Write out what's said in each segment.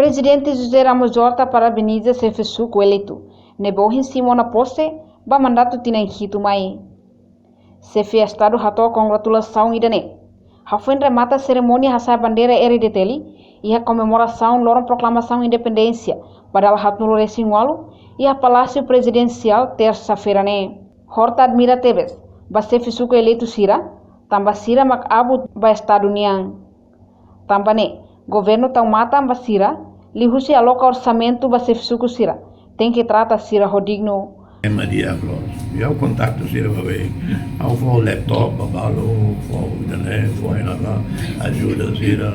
Presidente José Ramos Horta parabeniza chefe suco eleito. Nebohin Simona Posse, ba mandato tina hitu mai. Chefe Estado ratou congratulação idane. Hafuen remata a cerimônia hasa bandeira RDTL e a comemoração lorong proclamação independência para o Hatnulo Resingualo e a Palácio Presidencial terça-feira né. Horta admira Tebes, ba chefe suco eleito Sira, tamba Sira mak abu ba Estado União. Tamba ne, governo tão mata ba Sira, lihusi aloca orçamento ba chefe suco Sira. Tem que tratar Sira rodigno. Maria Bros. Eu contacto Sira babai. Ao for laptop, balo, for internet, for nada, ajuda Sira.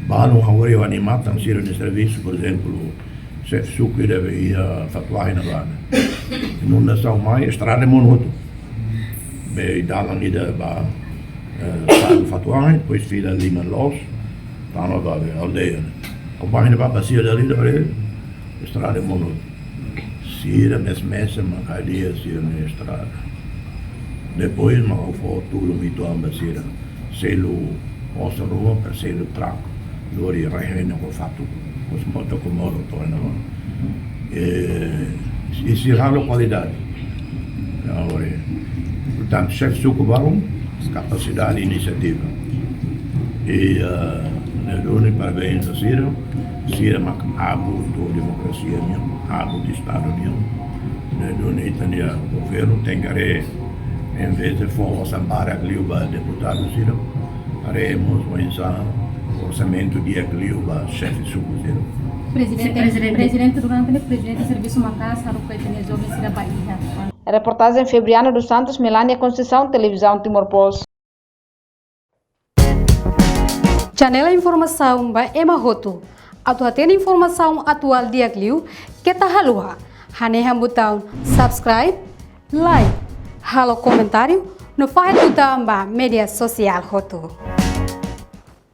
Balo agora eu animatam Sira no serviço, por exemplo, chefe suco deve ir a tatuar na bana. Não nação mais estrada monoto. Be dalam ida ba sabe tatuar, depois filha lima los, tá na ba aldeia. O bairro ba Sira dali da estrada monoto. Sira mesmessa macaria Sira na estrada. Depois mal for tudo mito amba Sira. Selo ossa rua per selo traco. Lori reina com fato. Os moto com moto torna. E Sira a qualidade. Agora, portanto, chefe suco barum, capacidade e iniciativa. E ne parabéns a Sira. Sira mak abu do democracia abu de Estado União. Ne Itania governo tem que em vez de for sambara cliuba deputado Sira, haremos um orçamento de cliuba chefe suco Sira. Presidente durante o presidente do serviço Macas harukai tenia jovem Sira Bahia. A reportagem Febriana dos Santos, Melania Conceição, Televisão Timor-Post. Janela informação ba Emma Hotu. Atau atena informação atual dia Clio, kita halua. Hane botão subscribe, like, halo comentário, no faz botão ba media social Hotu.